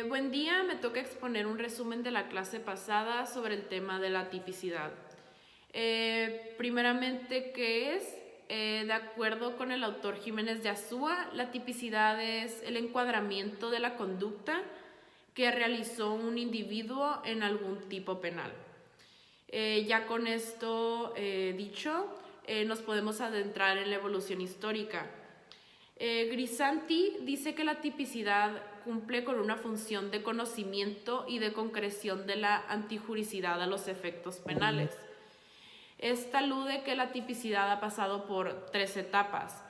Buen día, me toca exponer un resumen de la clase pasada sobre el tema de la tipicidad. Primeramente, ¿qué es? De acuerdo con el autor Jiménez de Azúa, la tipicidad es el encuadramiento de la conducta que realizó un individuo en algún tipo penal. Ya con esto dicho, nos podemos adentrar en la evolución histórica. Grisanti dice que la tipicidad cumple con una función de conocimiento y de concreción de la antijuricidad a los efectos penales. Esta alude que la tipicidad ha pasado por 3 etapas.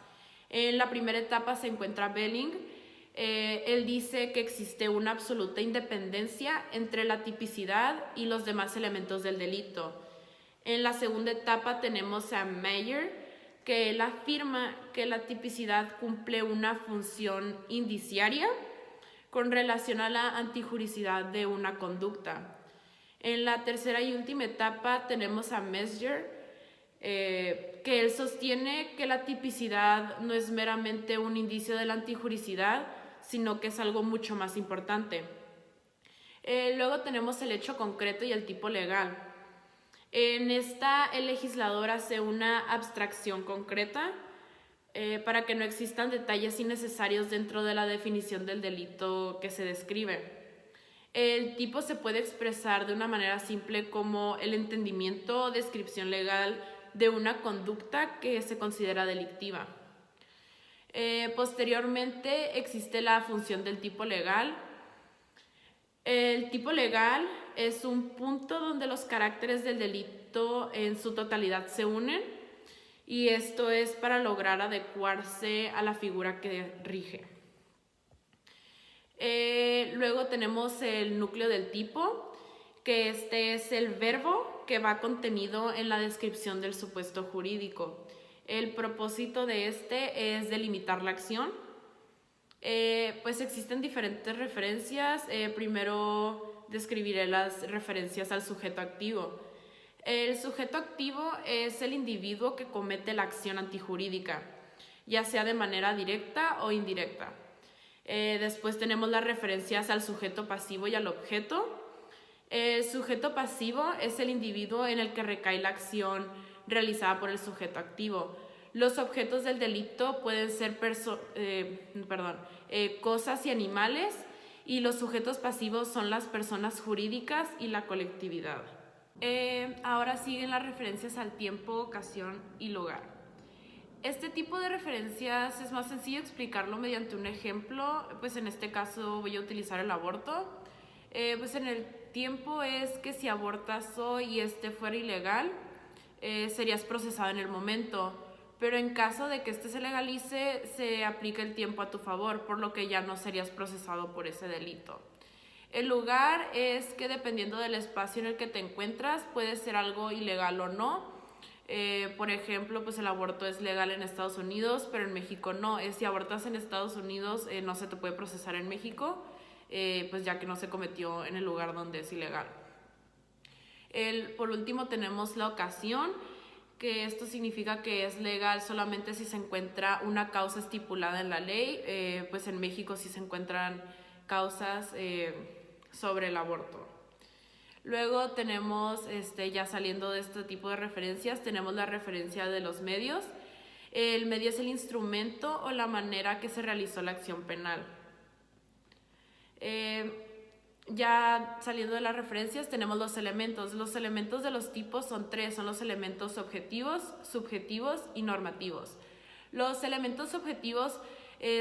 En la primera etapa se encuentra Belling. Él dice que existe una absoluta independencia entre la tipicidad y los demás elementos del delito. En la segunda etapa tenemos a Meyer, que él afirma que la tipicidad cumple una función indiciaria con relación a la antijuricidad de una conducta. En la tercera y última etapa tenemos a Mesger, que él sostiene que la tipicidad no es meramente un indicio de la antijuricidad, sino que es algo mucho más importante. Luego tenemos el hecho concreto y el tipo legal. En esta, el legislador hace una abstracción concreta para que no existan detalles innecesarios dentro de la definición del delito que se describe. El tipo se puede expresar de una manera simple como el entendimiento o descripción legal de una conducta que se considera delictiva. Posteriormente existe la función del tipo legal. El tipo legal es un punto donde los caracteres del delito en su totalidad se unen, y esto es para lograr adecuarse a la figura que rige. Luego tenemos el núcleo del tipo, que este es el verbo que va contenido en la descripción del supuesto jurídico. El propósito de este es delimitar la acción. Pues existen diferentes referencias. Primero describiré las referencias al sujeto activo. El sujeto activo es el individuo que comete la acción antijurídica, ya sea de manera directa o indirecta. Después tenemos las referencias al sujeto pasivo y al objeto. El sujeto pasivo es el individuo en el que recae la acción realizada por el sujeto activo. Los objetos del delito pueden ser cosas y animales, y los sujetos pasivos son las personas jurídicas y la colectividad. Ahora siguen las referencias al tiempo, ocasión y lugar. Este tipo de referencias es más sencillo explicarlo mediante un ejemplo. Pues en este caso voy a utilizar el aborto. Pues en el tiempo es que si abortas hoy y este fuera ilegal, serías procesado en el momento. Pero en caso de que este se legalice, se aplica el tiempo a tu favor, por lo que ya no serías procesado por ese delito. El lugar es que dependiendo del espacio en el que te encuentras, puede ser algo ilegal o no. Por ejemplo, pues el aborto es legal en Estados Unidos, pero en México no. Si abortas en Estados Unidos, no se te puede procesar en México, pues ya que no se cometió en el lugar donde es ilegal. Por último tenemos la ocasión, que esto significa que es legal solamente si se encuentra una causa estipulada en la ley. Pues en México sí se encuentran causas sobre el aborto. Luego tenemos, ya saliendo de este tipo de referencias, tenemos la referencia de los medios. El medio es el instrumento o la manera que se realizó la acción penal. Ya saliendo de las referencias tenemos los elementos. Los elementos de los tipos son 3, son los elementos objetivos, subjetivos y normativos. Los elementos objetivos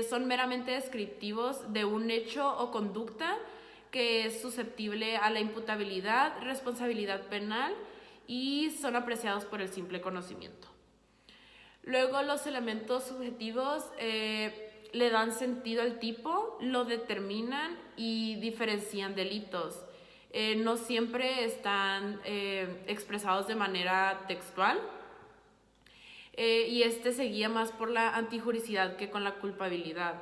son meramente descriptivos de un hecho o conducta que es susceptible a la imputabilidad, responsabilidad penal, y son apreciados por el simple conocimiento. Luego los elementos subjetivos le dan sentido al tipo, lo determinan y diferencian delitos. No siempre están expresados de manera textual, y se guía más por la antijuricidad que con la culpabilidad.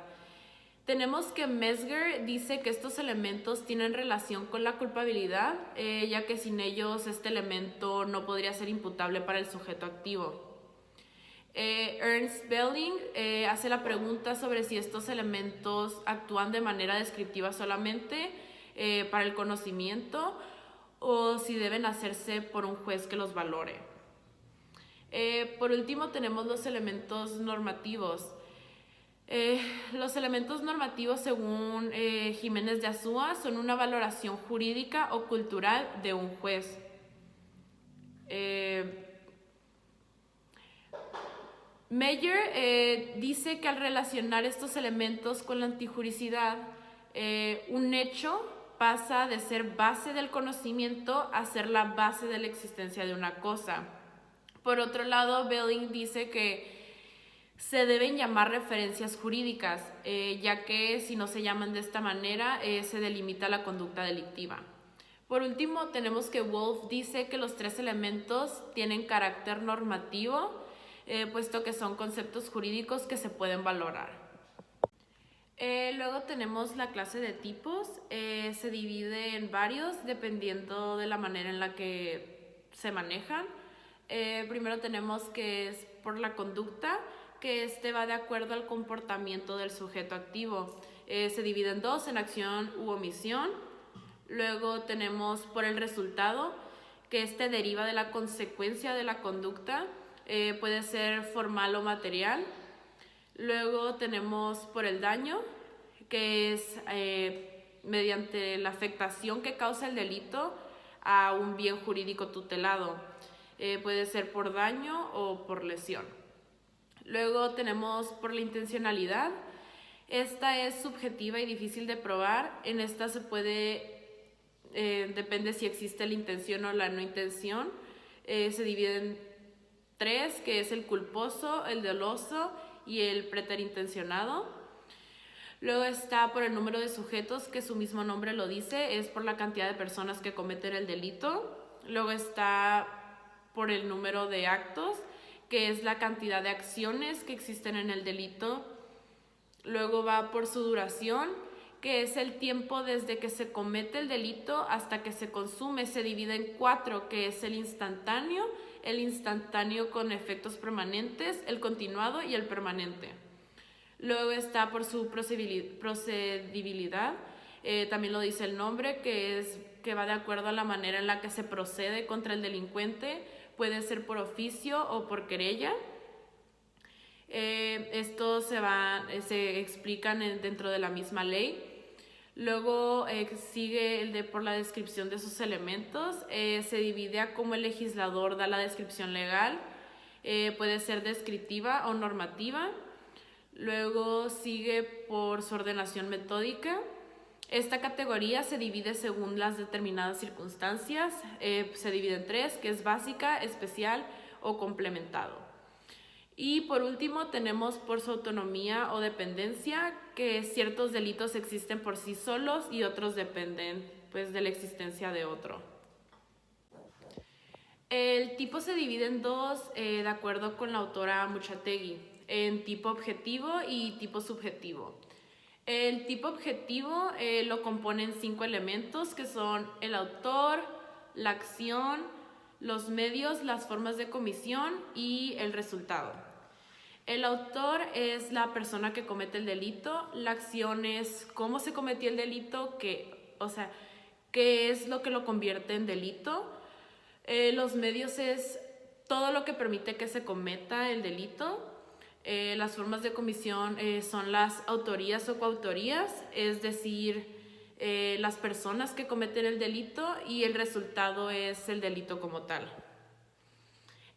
Tenemos que Mesger dice que estos elementos tienen relación con la culpabilidad, ya que sin ellos este elemento no podría ser imputable para el sujeto activo. Ernst Belling hace la pregunta sobre si estos elementos actúan de manera descriptiva solamente para el conocimiento o si deben hacerse por un juez que los valore. Por último tenemos los elementos normativos. Los elementos normativos, según Jiménez de Azúa, son una valoración jurídica o cultural de un juez. Meyer dice que al relacionar estos elementos con la antijuricidad, un hecho pasa de ser base del conocimiento a ser la base de la existencia de una cosa. Por otro lado, Belling dice que se deben llamar referencias jurídicas, ya que si no se llaman de esta manera, se delimita la conducta delictiva. Por último, tenemos que Wolff dice que los tres elementos tienen carácter normativo, puesto que son conceptos jurídicos que se pueden valorar. Luego tenemos la clase de tipos. Se divide en varios dependiendo de la manera en la que se manejan. Primero tenemos que es por la conducta, que este va de acuerdo al comportamiento del sujeto activo. Se divide en dos, en acción u omisión. Luego tenemos por el resultado, que este deriva de la consecuencia de la conducta, puede ser formal o material. Luego tenemos por el daño, que es mediante la afectación que causa el delito a un bien jurídico tutelado. Puede ser por daño o por lesión. Luego tenemos por la intencionalidad. Esta es subjetiva y difícil de probar. En esta se puede, depende si existe la intención o la no intención. Se divide en tres, que es el culposo, el doloso y el preterintencionado. Luego está por el número de sujetos, que su mismo nombre lo dice, es por la cantidad de personas que cometen el delito. Luego está por el número de actos, que es la cantidad de acciones que existen en el delito. Luego va por su duración, que es el tiempo desde que se comete el delito hasta que se consume. Se divide en cuatro, que es el instantáneo con efectos permanentes, el continuado y el permanente. Luego está por su procedibilidad, también lo dice el nombre, que va de acuerdo a la manera en la que se procede contra el delincuente. Puede ser por oficio o por querella. Estos se explican dentro de la misma ley. Luego sigue el de por la descripción de sus elementos. Se divide a cómo el legislador da la descripción legal. Puede ser descriptiva o normativa. Luego sigue por su ordenación metódica. Esta categoría se divide según las determinadas circunstancias. Se divide en tres, que es básica, especial o complementado. Y por último tenemos por su autonomía o dependencia, que ciertos delitos existen por sí solos y otros dependen pues, de la existencia de otro. El tipo se divide en dos, de acuerdo con la autora Muchategui, en tipo objetivo y tipo subjetivo. El tipo objetivo lo componen 5 elementos, que son el autor, la acción, los medios, las formas de comisión y el resultado. El autor es la persona que comete el delito, la acción es cómo se cometió el delito, qué es lo que lo convierte en delito. Los medios es todo lo que permite que se cometa el delito. Las formas de comisión son las autorías o coautorías, es decir, las personas que cometen el delito, y el resultado es el delito como tal.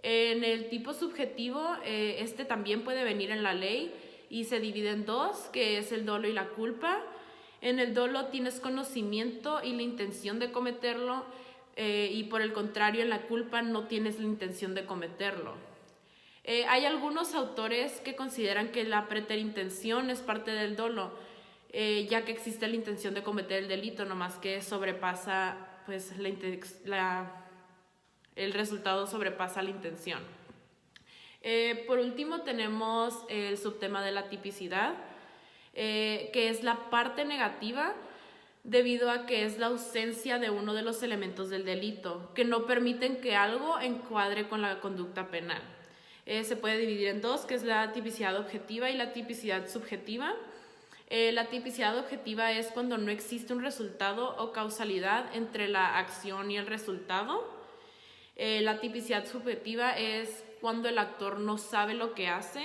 En el tipo subjetivo, este también puede venir en la ley y se divide en dos, que es el dolo y la culpa. En el dolo tienes conocimiento y la intención de cometerlo, y por el contrario en la culpa no tienes la intención de cometerlo. Hay algunos autores que consideran que la preterintención es parte del dolo, ya que existe la intención de cometer el delito, nomás que sobrepasa, pues, el resultado sobrepasa la intención. Por último tenemos el subtema de la tipicidad, que es la parte negativa debido a que es la ausencia de uno de los elementos del delito, que no permiten que algo encuadre con la conducta penal. Se puede dividir en dos, que es la tipicidad objetiva y la tipicidad subjetiva. La tipicidad objetiva es cuando no existe un resultado o causalidad entre la acción y el resultado. La tipicidad subjetiva es cuando el actor no sabe lo que hace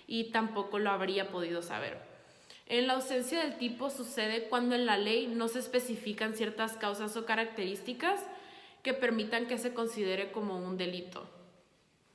y tampoco lo habría podido saber. En la ausencia del tipo sucede cuando en la ley no se especifican ciertas causas o características que permitan que se considere como un delito.